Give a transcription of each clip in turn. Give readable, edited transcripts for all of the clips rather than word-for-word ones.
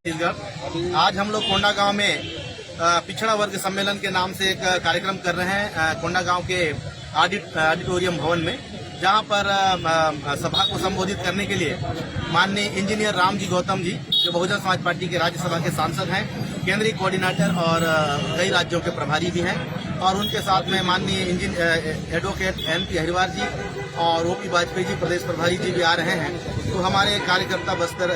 छत्तीसगढ़। आज हम लोग कोंडा गांव में पिछड़ा वर्ग सम्मेलन के नाम से एक कार्यक्रम कर रहे हैं कोंडा गांव के ऑडिटोरियम भवन में, जहां पर सभा को संबोधित करने के लिए माननीय इंजीनियर रामजी गौतम जी, जो बहुजन समाज पार्टी के राज्यसभा के सांसद हैं, केंद्रीय कोऑर्डिनेटर और कई राज्यों के प्रभारी भी हैं, और उनके साथ में माननीय एडवोकेट MP हरिवार जी और OP वाजपेयी जी प्रदेश प्रभारी जी भी आ रहे हैं। तो हमारे कार्यकर्ता बस्तर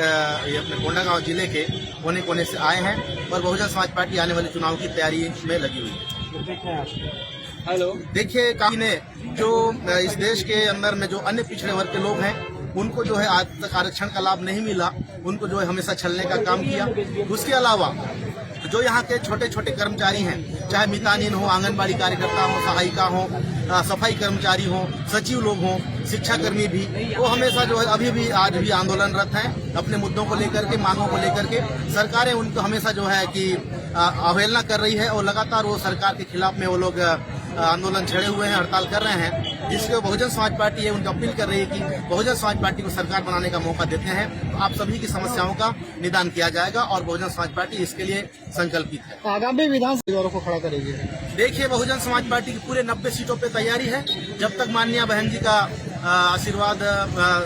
ये अपने कोंडा गांव जिले के कोने कोने से आए हैं और बहुजन समाज पार्टी आने वाले चुनाव की तैयारी में लगी हुई है। हेलो, देखिए, काफी ने जो इस देश के अंदर में जो अन्य पिछड़े वर्ग के लोग हैं, उनको जो है आज तक आरक्षण का लाभ नहीं मिला, उनको जो है हमेशा छलने का काम किया। उसके अलावा जो यहाँ के छोटे छोटे कर्मचारी हैं, चाहे मितानिन हो, आंगनबाड़ी कार्यकर्ता हो, सहायिका हो, सफाई कर्मचारी हो, सचिव लोग हों, शिक्षा कर्मी भी, वो हमेशा जो है अभी भी आज भी आंदोलनरत हैं अपने मुद्दों को लेकर के, मांगों को लेकर के। सरकारें उनको हमेशा जो है कि अवहेलना कर रही है और लगातार वो सरकार के खिलाफ में वो लोग आंदोलन छेड़े हुए हैं, हड़ताल कर रहे हैं, जिसके बहुजन समाज पार्टी है उनको अपील कर रही है कि बहुजन समाज पार्टी को सरकार बनाने का मौका देते हैं तो आप सभी की समस्याओं का निदान किया जाएगा और बहुजन समाज पार्टी इसके लिए संकल्पित है। आगामी विधानसभा को खड़ा करेगी। देखिए, बहुजन समाज पार्टी की पूरे 90 सीटों पे तैयारी है। जब तक माननीय बहन जी का आशीर्वाद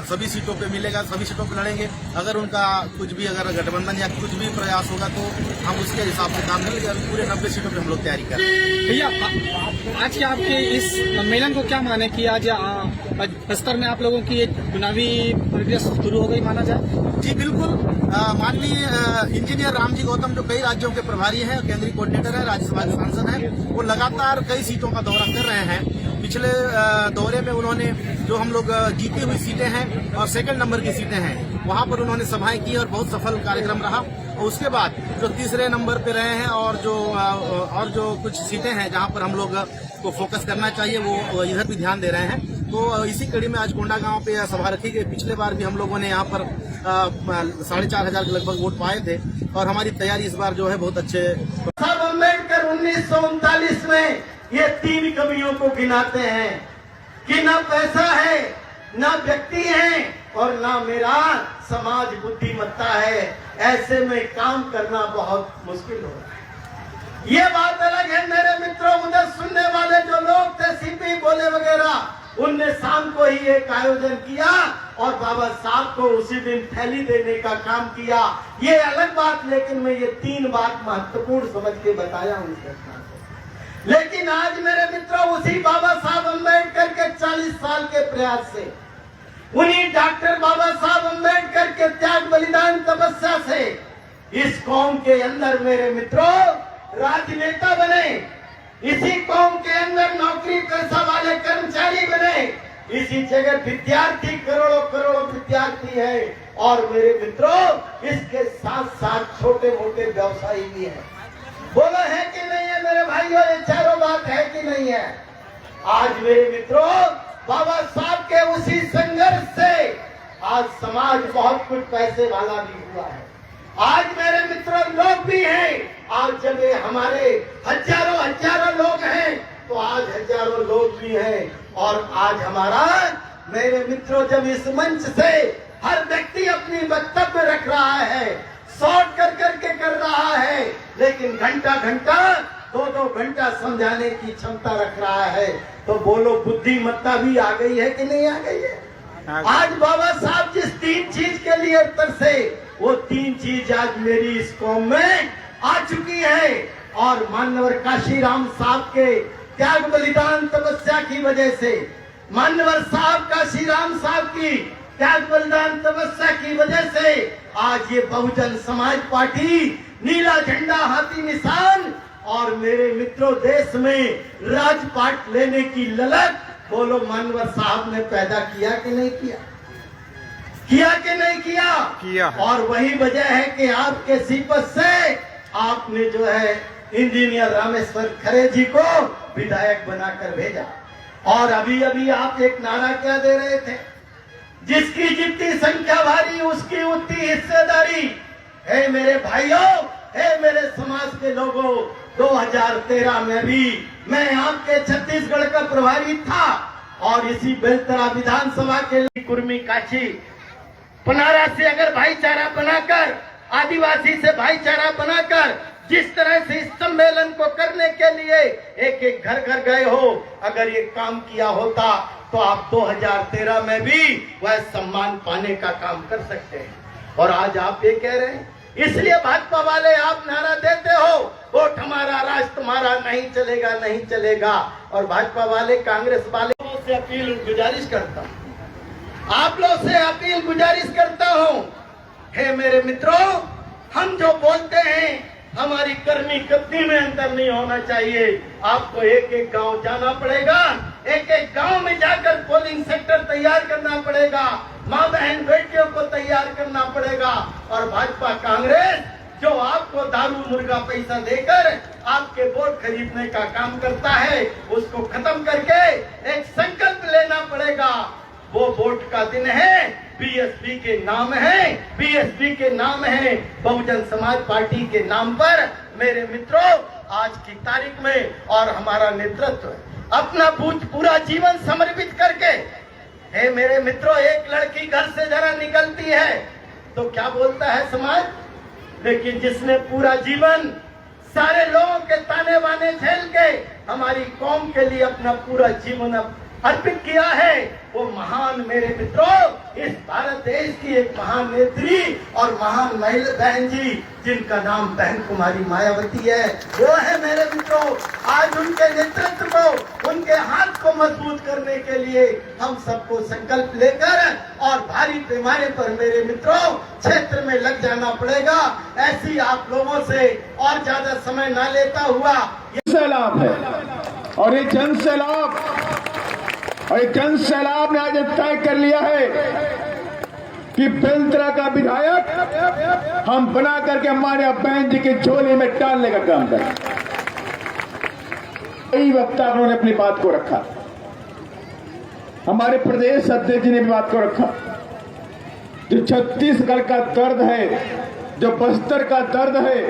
सभी सीटों पे मिलेगा, सभी सीटों पे लड़ेंगे। अगर उनका कुछ भी अगर गठबंधन या कुछ भी प्रयास होगा तो हम उसके हिसाब से काम करेंगे। अभी पूरे 90 सीटों पे हम लोग तैयारी कर रहे हैं। भैया, आज के आपके इस सम्मेलन को क्या माने कि आज बस्तर में आप लोगों की एक चुनावी प्रक्रिया शुरू हो गई माना जाए? जी बिल्कुल। माननीय इंजीनियर रामजी गौतम, जो कई राज्यों के प्रभारी हैं, केंद्रीय कोऑर्डिनेटर है, राज्यसभा के सांसद हैं, वो लगातार कई सीटों का दौरा कर रहे हैं। पिछले दौरे में उन्होंने जो हम लोग जीती हुई सीटें हैं और सेकंड नंबर की सीटें हैं, वहां पर उन्होंने सभाएं की और बहुत सफल कार्यक्रम रहा। और उसके बाद जो तीसरे नंबर पे रहे हैं और जो कुछ सीटें हैं जहां पर हम लोग को फोकस करना चाहिए, वो इधर भी ध्यान दे रहे हैं। तो इसी कड़ी में आज कोंडा गांव पे सभा रखी गई। पिछले बार भी हम लोगों ने यहाँ पर 4,500 के लगभग वोट पाए थे और हमारी तैयारी इस बार जो है बहुत अच्छे। साहब अम्बेडकर 1939 में ये 3 कमियों को गिनाते हैं कि ना पैसा है, ना व्यक्ति है और ना मेरा समाज बुद्धिमत्ता है। ऐसे में काम करना बहुत मुश्किल हो रहा है। ये बात अलग है मेरे मित्रों, उधर सुनने वाले जो लोग थे, CP बोले वगैरह, उनने शाम को ही एक आयोजन किया और बाबा साहब को उसी दिन थैली देने का काम किया। ये अलग बात, लेकिन मैं ये 3 बात महत्वपूर्ण समझ के बताया हूं इस घटना को। लेकिन आज मेरे मित्रों, उसी बाबा साहब अम्बेडकर के 40 साल के प्रयास से, उन्हीं डॉक्टर बाबा साहब अम्बेडकर के त्याग बलिदान तपस्या से इस कौम के अंदर मेरे मित्रों राजनेता बने, इसी कौम के अंदर नौकरी पेशा वाले कर्मचारी बने, इसी जगह विद्यार्थी करोड़ों करोड़ों विद्यार्थी है और मेरे मित्रों इसके साथ साथ छोटे मोटे व्यवसायी भी हैं। बोलो है कि नहीं है मेरे भाइयों? ये चारों बात है कि नहीं है? आज मेरे मित्रों बाबा साहब के उसी संघर्ष से आज समाज बहुत कुछ पैसे वाला भी हुआ है। आज मेरे मित्रों लोग भी हैं। आज जब ये हमारे हजारों लोग हैं तो आज हजारों लोग भी हैं। और आज हमारा मेरे मित्रों जब इस मंच से हर व्यक्ति अपनी वक्तव्य रख रहा है, शॉर्ट करके कर रहा है, लेकिन घंटा 2 घंटा समझाने की क्षमता रख रहा है, तो बोलो बुद्धिमत्ता भी आ गई है कि नहीं आ गई है? आज बाबा साहब जिस 3 चीज के लिए तरसे, वो 3 चीज आज मेरी इस कौम में आ चुकी है। और मान्यवर काशीराम साहब के त्याग बलिदान तपस्या की वजह से, मान्यवर साहब काशीराम साहब की त्याग बलिदान तपस्या की वजह से आज ये बहुजन समाज पार्टी नीला झंडा हाथी निशान और मेरे मित्रों देश में राजपाट लेने की ललक, बोलो मान्यवर साहब ने पैदा किया कि नहीं किया? किया कि नहीं किया? किया। और वही वजह है कि आपके सीपत से आपने जो है इंजीनियर रामेश्वर खरे जी को विधायक बनाकर भेजा। और अभी आप एक नारा क्या दे रहे थे? जिसकी जितनी संख्या भारी उसकी उतनी हिस्सेदारी। है मेरे भाइयों, है मेरे समाज के लोगों, 2013 में भी मैं आपके छत्तीसगढ़ का प्रभारी था और इसी बेलतरा विधानसभा के लिए कुर्मी काशी पनारा से अगर भाईचारा बनाकर आदिवासी से भाईचारा बनाकर जिस तरह से इस सम्मेलन को करने के लिए एक एक घर घर गए हो, अगर ये काम किया होता तो आप 2013 में भी वह सम्मान पाने का काम कर सकते हैं। और आज आप ये कह रहे हैं, इसलिए भाजपा वाले आप नारा देते हो वोट हमारा, राज तुम्हारा, नहीं चलेगा नहीं चलेगा। और भाजपा वाले, कांग्रेस वाले से अपील गुजारिश करता हूं, आप लोग से अपील गुजारिश करता हूं, हे मेरे मित्रों, हम जो बोलते हैं हमारी करनी कतनी में अंतर नहीं होना चाहिए। आपको एक एक गांव जाना पड़ेगा, एक एक गांव में जाकर पोलिंग सेक्टर तैयार करना पड़ेगा, माँ बहन बेटियों को तैयार करना पड़ेगा। और भाजपा कांग्रेस जो आपको दारू मुर्गा पैसा देकर आपके वोट खरीदने का काम करता है, उसको खत्म करके एक संकल्प लेना पड़ेगा। वो वोट का दिन है, बीएसपी के नाम है, बीएसपी के नाम है, बहुजन समाज पार्टी के नाम पर। मेरे मित्रों, आज की तारीख में और हमारा नेतृत्व अपना पूरा जीवन समर्पित करके, हे मेरे मित्रों, एक लड़की घर से जरा निकलती है तो क्या बोलता है समाज, लेकिन जिसने पूरा जीवन सारे लोगों के ताने बाने झेल के हमारी कौम के लिए अपना पूरा जीवन अर्पित किया है, वो महान, मेरे मित्रों, इस भारत देश की एक महान नेत्री और महान महिला बहन जी, जिनका नाम बहन कुमारी मायावती है, वो है मेरे मित्रों। आज उनके नेतृत्व को, उनके हाथ को मजबूत करने के लिए हम सबको संकल्प लेकर और भारी पैमाने पर मेरे मित्रों क्षेत्र में लग जाना पड़ेगा। ऐसी आप लोगों से और ज्यादा समय न लेता हुआ सैलाब है, और ये जन सैलाब, और ये जन सैलाब ने आज तय कर लिया है कि बेलतरा का विधायक हम बना करके हमारे बहन जी के झोले में डालने का काम करें। कई वक्ता उन्होंने अपनी बात को रखा, हमारे प्रदेश अध्यक्ष जी ने भी बात को रखा। जो छत्तीसगढ़ का दर्द है, जो बस्तर का दर्द है,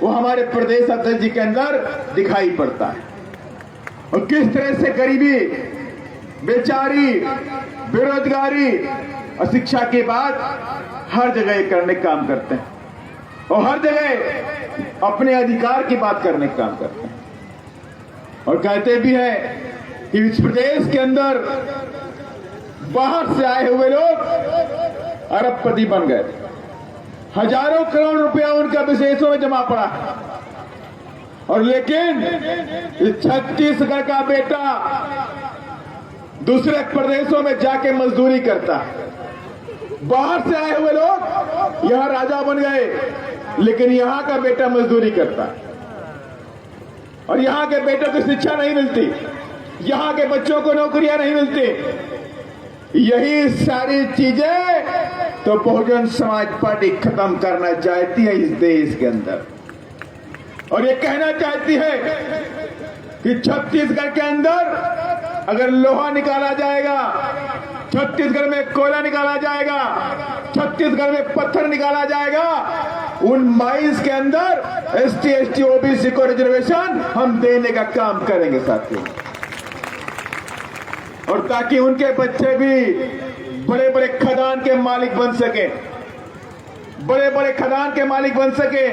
वो हमारे प्रदेश अध्यक्ष जी के अंदर दिखाई पड़ता है। और किस तरह से गरीबी, बेचारी, बेरोजगारी और शिक्षा की बात हर जगह करने का काम करते हैं, और हर जगह अपने अधिकार की बात करने का काम करते हैं। और कहते भी हैं कि इस प्रदेश के अंदर बाहर से आए हुए लोग अरबपति बन गए, हजारों करोड़ रुपया उनका विदेशों में जमा पड़ा है। और लेकिन छत्तीसगढ़ का बेटा दूसरे प्रदेशों में जाके मजदूरी करता है। बाहर से आए हुए लोग यहां राजा बन गए, लेकिन यहां का बेटा मजदूरी करता है, और यहां के बेटों को शिक्षा नहीं मिलती, यहां के बच्चों को नौकरियां नहीं मिलती। यही सारी चीजें तो बहुजन समाज पार्टी खत्म करना चाहती है इस देश के अंदर। और ये कहना चाहती है कि छत्तीसगढ़ के अंदर अगर लोहा निकाला जाएगा, छत्तीसगढ़ में कोयला निकाला जाएगा, छत्तीसगढ़ में पत्थर निकाला जाएगा, उन माइंस के अंदर एसटी, एसटी, ओबीसी को रिजर्वेशन हम देने का काम करेंगे साथियों। और ताकि उनके बच्चे भी बड़े बड़े खदान के मालिक बन सके, बड़े बड़े खदान के मालिक बन सके,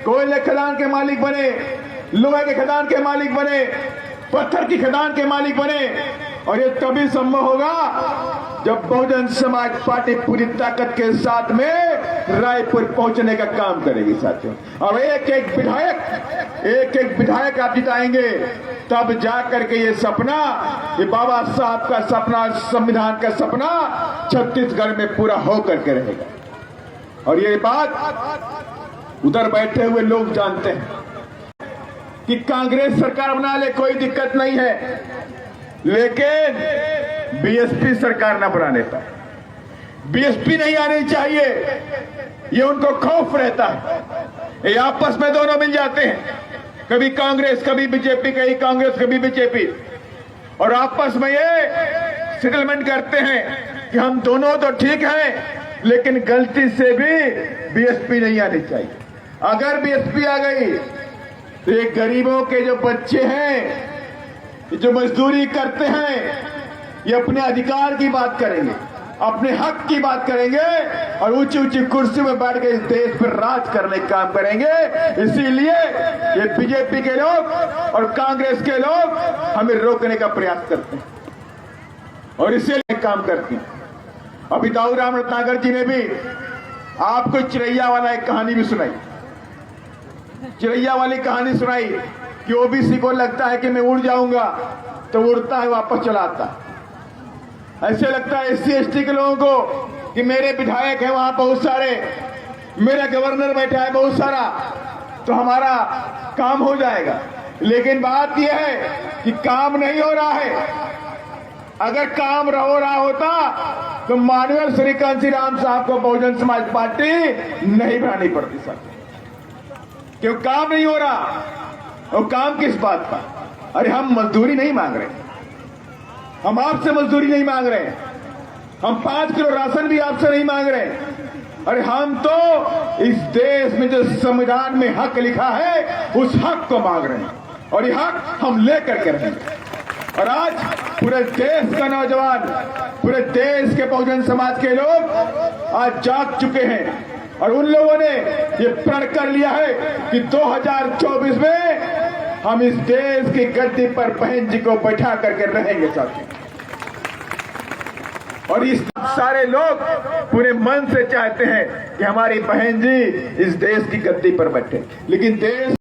कोयले खदान के मालिक बने, लोहे के खदान के मालिक बने, पत्थर की खदान के मालिक बने। और ये तभी संभव होगा जब बहुजन समाज पार्टी पूरी ताकत के साथ में रायपुर पहुंचने का काम करेगी साथियों। और एक एक विधायक आप जिताएंगे, तब जा करके ये सपना, ये बाबा साहब का सपना, संविधान का सपना छत्तीसगढ़ में पूरा होकर के रहेगा। और ये बात उधर बैठे हुए लोग जानते हैं कि कांग्रेस सरकार बना ले, कोई दिक्कत नहीं है, लेकिन बीएसपी सरकार ना बनाने पाए, बीएसपी नहीं आनी चाहिए, ये उनको खौफ रहता है। ये आपस में दोनों मिल जाते हैं, कभी कांग्रेस कभी बीजेपी, कभी कांग्रेस कभी बीजेपी, और आपस में ये सेटलमेंट करते हैं कि हम दोनों तो ठीक हैं, लेकिन गलती से भी बीएसपी नहीं आनी चाहिए। अगर बीएसपी आ गई तो ये गरीबों के जो बच्चे हैं, जो मजदूरी करते हैं, ये अपने अधिकार की बात करेंगे, अपने हक की बात करेंगे और ऊंची ऊंची कुर्सी में बैठ के इस देश पर राज करने का काम करेंगे। इसीलिए ये बीजेपी के लोग और कांग्रेस के लोग हमें रोकने का प्रयास करते हैं और इसीलिए काम करते हैं। अभी दाऊ राम रत्नाकर जी ने भी आपको चिड़ैया वाला एक कहानी भी सुनाई, चिड़ैया वाली कहानी सुनाई कि ओबीसी को लगता है कि मैं उड़ जाऊंगा तो उड़ता है, वापस चला आता है। ऐसे लगता है एससी एसटी के लोगों को कि मेरे विधायक हैं वहां बहुत सारे, मेरा गवर्नर बैठा है बहुत सारा, तो हमारा काम हो जाएगा। लेकिन बात यह है कि काम नहीं हो रहा है। अगर काम हो रहा होता तो मानवेल श्री कांसी राम साहब को बहुजन समाज पार्टी नहीं बनानी पड़ती सर, क्यों काम नहीं हो रहा। और काम किस बात का? अरे हम मजदूरी नहीं मांग रहे, हम आपसे मजदूरी नहीं मांग रहे, हम 5 किलो राशन भी आपसे नहीं मांग रहे। अरे हम तो इस देश में जो संविधान में हक लिखा है उस हक को मांग रहे हैं और ये हक हम लेकर के रहेंगे। और आज पूरे देश का नौजवान, पूरे देश के बहुजन समाज के लोग आज जाग चुके हैं और उन लोगों ने ये प्रण कर लिया है कि 2024 में हम इस देश की गद्दी पर बहन जी को बैठा करके रहेंगे साथियों। और इस सारे लोग पूरे मन से चाहते हैं कि हमारी बहन जी इस देश की गद्दी पर बैठे, लेकिन देश